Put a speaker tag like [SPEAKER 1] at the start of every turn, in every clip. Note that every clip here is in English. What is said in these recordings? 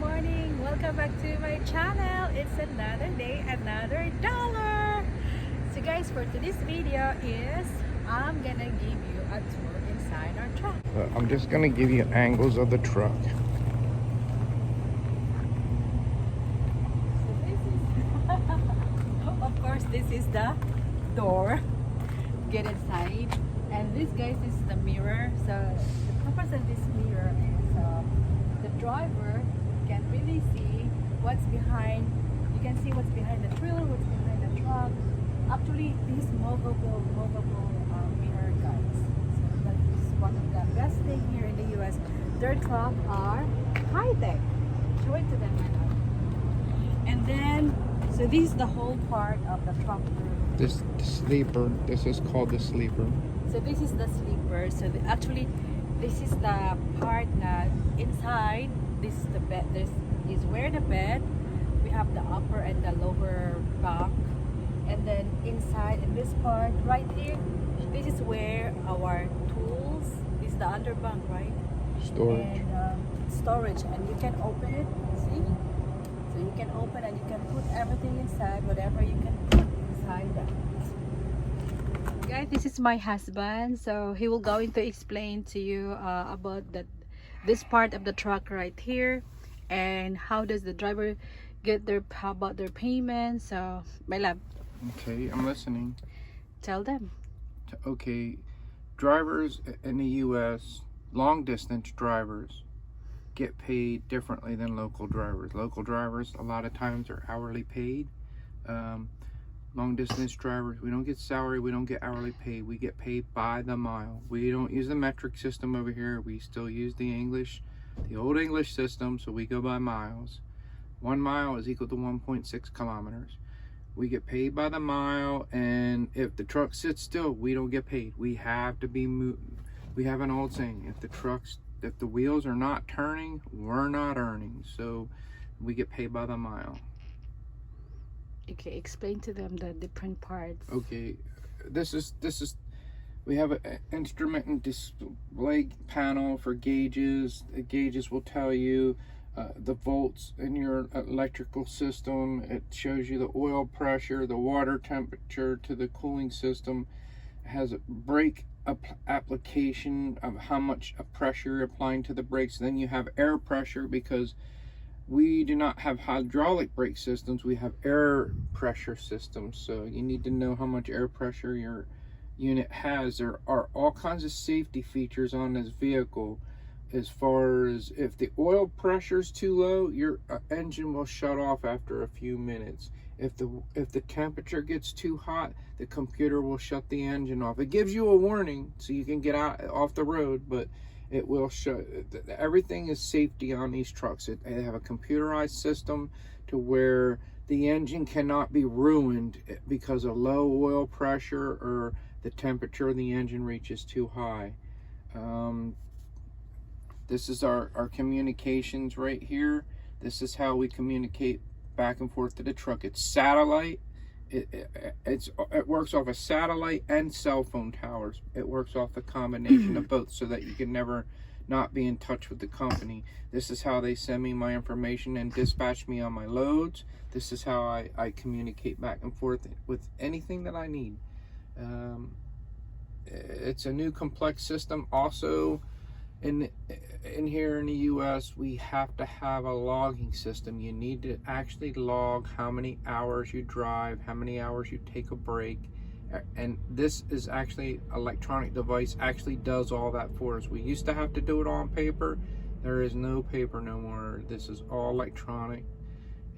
[SPEAKER 1] morning. Welcome back to my channel. It's another day, another dollar. So guys, for today's video is I'm gonna give you a tour inside our truck.
[SPEAKER 2] I'm just gonna give you angles of the truck.
[SPEAKER 1] So this is of course this is the door. Get inside. And this guys is the mirror. So the purpose of this mirror is the driver can really see what's behind. You can see what's behind the trailer, what's behind the truck. Actually, these movable mirror guys. So that is one of the best thing here in the US. Their truck are high tech. Show it to them. And then, so this is the whole part of the truck.
[SPEAKER 2] This the sleeper. This is called the sleeper.
[SPEAKER 1] So this is the sleeper. So actually, this is the part that inside. This is the bed. This is where the bed. We have the upper and the lower bunk, and then inside in this part right here, this is where our tools. This is the underbunk, right?
[SPEAKER 2] Storage.
[SPEAKER 1] And storage, and you can open it. See? So you can open and you can put everything inside. Whatever you can put inside that. Guys, this is my husband, so he will going to explain to you about this part of the truck right here, and how does the driver get how about their payment. So my love,
[SPEAKER 2] Okay, I'm listening.
[SPEAKER 1] tell them.
[SPEAKER 2] Okay, drivers in the U.S., long distance drivers, get paid differently than local drivers. Local drivers a lot of times are hourly paid. Long distance drivers, we don't get salary, we don't get hourly pay, we get paid by the mile. We don't use the metric system over here. We still use the old English system, so we go by miles. 1 mile is equal to 1.6 kilometers. We get paid by the mile, and if the truck sits still, we don't get paid. We have to be moving. We have an old saying, if the wheels are not turning, we're not earning. So we get paid by the mile.
[SPEAKER 1] Okay, explain to them the different parts.
[SPEAKER 2] Okay, this is we have an instrument and display panel for gauges. The gauges will tell you the volts in your electrical system. It shows you the oil pressure, the water temperature to the cooling system. It has a brake application of how much pressure you're applying to the brakes. Then you have air pressure, because we do not have hydraulic brake systems, we have air pressure systems. So you need to know how much air pressure your unit has. There are all kinds of safety features on this vehicle, as far as if the oil pressure is too low, your engine will shut off after a few minutes. If the temperature gets too hot, the computer will shut the engine off. It gives you a warning so you can get off the road, but it will show. Everything is safety on these trucks. They have a computerized system to where the engine cannot be ruined because of low oil pressure or the temperature of the engine reaches too high. This is our communications right here. This is how we communicate back and forth to the truck. It's satellite. It works off a satellite and cell phone towers. It works off the combination of both, so that you can never not be in touch with the company. This is how they send me my information and dispatch me on my loads. This is how I communicate back and forth with anything that I need. It's a new complex system. Also, in here in the US, we have to have a logging system. You need to actually log how many hours you drive, how many hours you take a break, and this is actually electronic device actually does all that for us. We used to have to do it on paper. There is no paper no more. This is all electronic,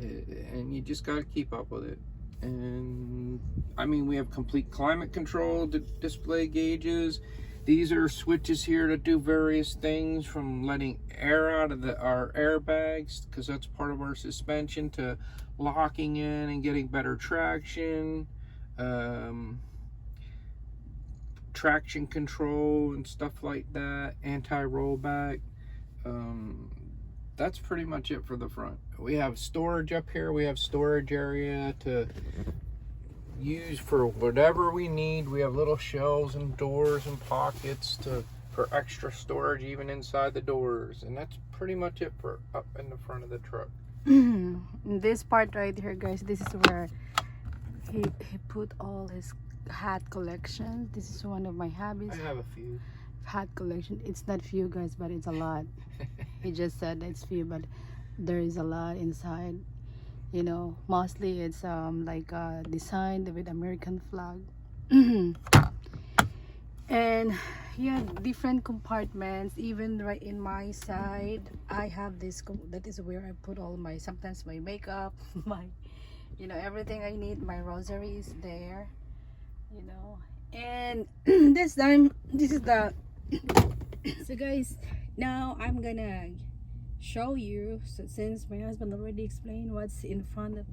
[SPEAKER 2] and you just got to keep up with it. And I mean, we have complete climate control display gauges. These are switches here to do various things, from letting air out of our airbags, because that's part of our suspension, to locking in and getting better traction, traction control and stuff like that, anti-rollback. That's pretty much it for the front. We have storage up here. We have storage area to use for whatever we need. We have little shelves and doors and pockets for extra storage even inside the doors. And that's pretty much it for up in the front of the truck.
[SPEAKER 1] This part right here, guys, this is where he put all his hat collection. This is one of my hobbies.
[SPEAKER 2] I have a few.
[SPEAKER 1] Hat collection. It's not few, guys, but it's a lot. He just said it's few, but there is a lot inside. You know, mostly it's like designed with American flag. And yeah, different compartments. Even right in my side, I have this. That is where I put all my, sometimes my makeup, my, you know, everything I need. My rosary is there, you know. And this time, this is the. So guys, now I'm gonna show you. So since my husband already explained what's in front of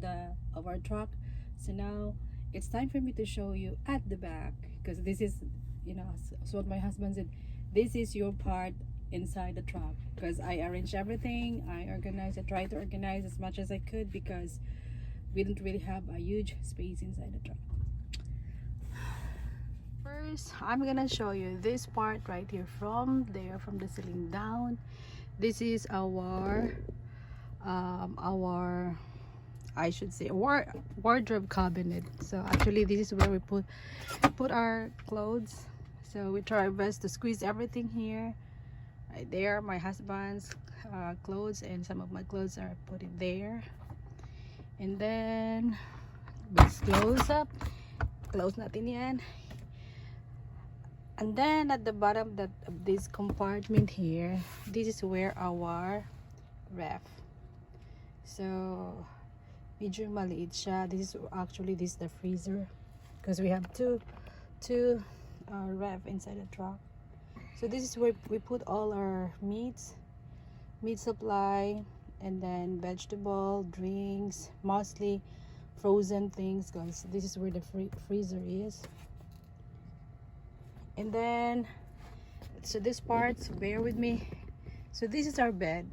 [SPEAKER 1] our truck, so now it's time for me to show you at the back, because this is, you know, so what my husband said, this is your part inside the truck, because I arranged everything, I organized, I tried to organize as much as I could, because we didn't really have a huge space inside the truck. First, I'm gonna show you this part right here, from there, from the ceiling down. This is our I should say wardrobe cabinet. So actually this is where we put our clothes. So we try our best to squeeze everything here. Right there, my husband's clothes, and some of my clothes are put in there. And then let's close up. Close natin yan. And then at the bottom of this compartment here, this is where our ref. So medyo maliit siya. This is the freezer, because we have two ref inside the truck. So this is where we put all our meat supply, and then vegetable, drinks, mostly frozen things, guys. This is where the freezer is. And then, so this part, so bear with me. So this is our bed.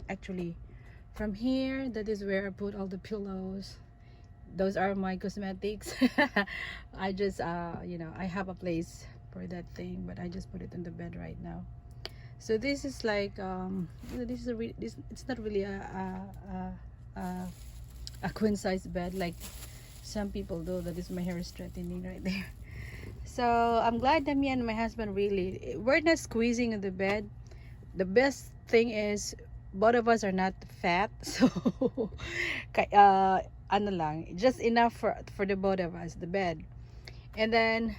[SPEAKER 1] Actually, from here, that is where I put all the pillows. Those are my cosmetics. I just you know, I have a place for that thing, but I just put it in the bed right now. So this is like you know, this is it's not really a queen size bed like some people do. That is my hair straightening right there. So I'm glad that me and my husband, really, we're not squeezing in the bed. The best thing is both of us are not fat, so ano lang, just enough for the both of us, the bed. And then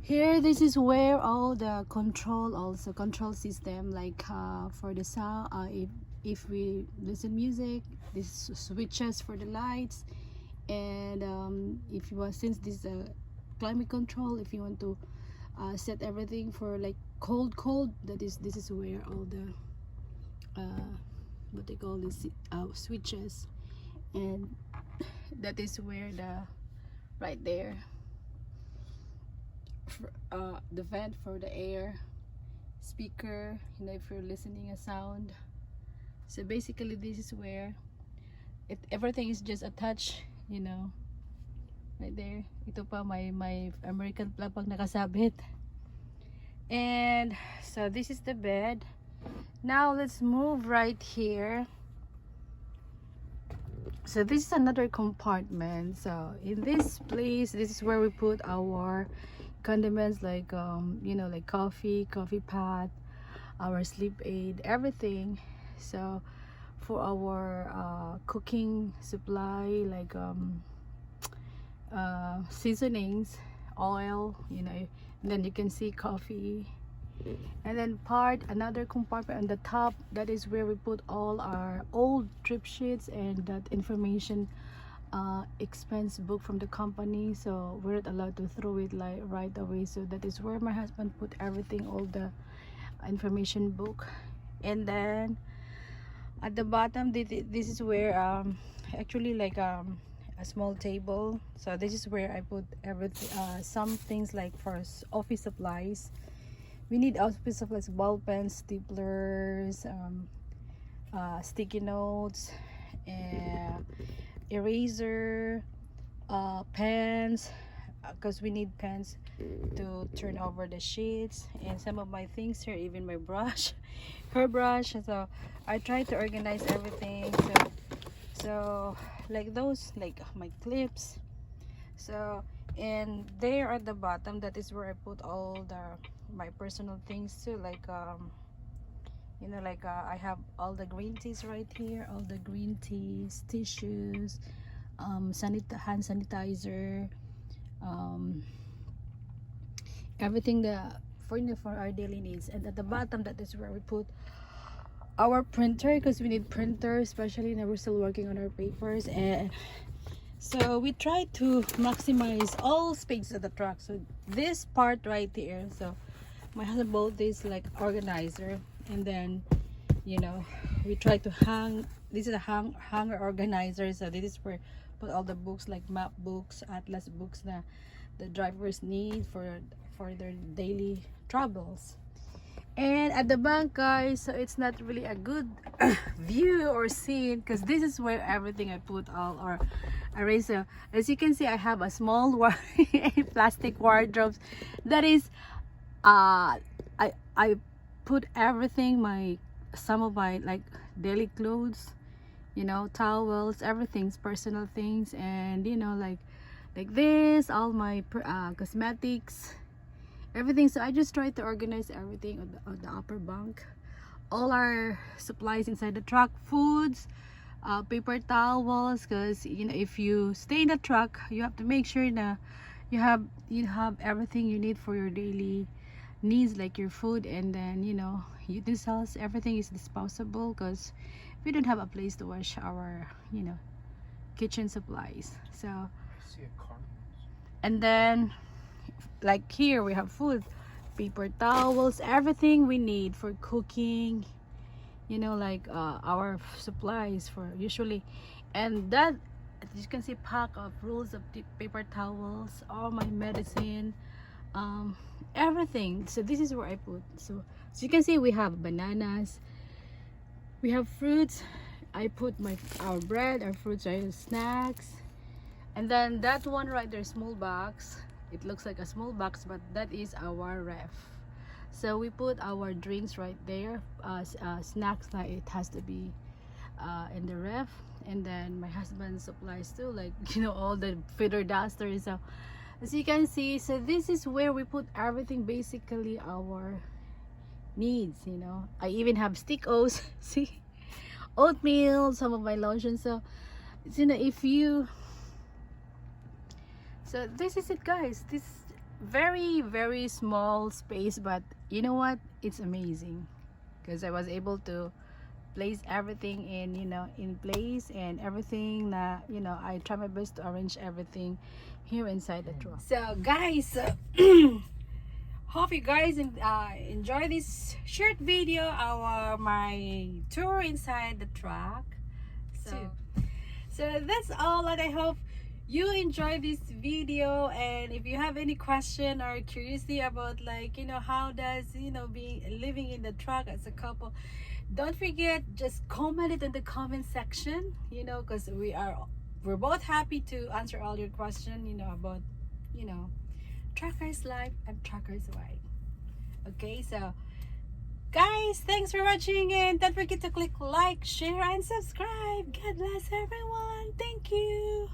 [SPEAKER 1] here, this is where all the control system, like for the sound, if we listen music, this switches for the lights. And if you want, since this climate control, if you want to set everything for like cold, this is where all the what they call this switches. And that is where right there, the vent for the air, speaker, you know, if you're listening a sound. So basically this is where everything is just attached, you know, right there. Ito pa, my American flag pag nakasabit. And so this is the bed. Now let's move right here. So this is another compartment. So in this place, this is where we put our condiments, like you know, like coffee pot, our sleep aid, everything. So for our cooking supply, like seasonings, oil, you know, and then you can see coffee. And then another compartment on the top, that is where we put all our old trip sheets and that information expense book from the company. So we're not allowed to throw it like right away. So that is where my husband put everything, all the information book. And then at the bottom, this is where actually like a small table. So this is where I put everything, some things like for office supplies. We need office supplies, ball pens, staplers, sticky notes, eraser, pens, because we need pens to turn over the sheets, and some of my things here, even my brush, her brush. So I try to organize everything. So like those, like my clips. So, and there at the bottom, that is where I put all my personal things too, like you know, like I have all the green teas right here, all the green teas, tissues, hand sanitizer, um, everything that for our daily needs. And at the bottom, that is where we put our printer, because we need printer, especially now we're still working on our papers. And so we try to maximize all space of the truck. So this part right here, so my husband bought this like organizer, and then, you know, we try to hang, this is a hanger organizer. So this is where put all the books, like map books, atlas books that the drivers need for their daily travels. And at the back, guys, so it's not really a good view or scene, because this is where everything I put all our eraser. As you can see, I have a small plastic wardrobe that is I put everything, some of my like daily clothes, you know, towels, everything's personal things, and you know, like this, all my cosmetics, everything. So I just try to organize everything on the upper bunk, all our supplies inside the truck, foods, paper towels, because you know, if you stay in the truck, you have to make sure that you have everything you need for your daily needs, like your food, and then, you know, utensils, everything is disposable, because we don't have a place to wash our, you know, kitchen supplies. So
[SPEAKER 2] I see a car.
[SPEAKER 1] and then like here we have food, paper towels, everything we need for cooking, you know, like our supplies for usually. And that, as you can see, pack of rolls of paper towels, all my medicine, everything. So this is where I put. So as you can see, we have bananas, we have fruits. I put our bread, our fruits, our snacks. And then that one right there, small box, it looks like a small box, but that is our ref. So we put our drinks right there, snacks, like it has to be in the ref. And then my husband's supplies too, like, you know, all the feeder dusters. So as you can see, so this is where we put everything, basically our needs, you know. I even have stick O's, see, oatmeal, some of my lotions. So you know, if you, so this is it, guys. This very small space, but you know what, it's amazing, because I was able to place everything in, you know, in place, and everything that, you know, I try my best to arrange everything here inside the truck. So guys, hope you guys enjoy this short video, my tour inside the truck. So that's all, and I hope you enjoy this video. And if you have any question or curiosity about, like, you know, how does, you know, living in the truck as a couple, don't forget, just comment it in the comment section, you know, because we're both happy to answer all your questions, you know, about, you know, truckers life and truckers way. Okay, so guys, thanks for watching, and don't forget to click like, share, and subscribe. God bless everyone. Thank you.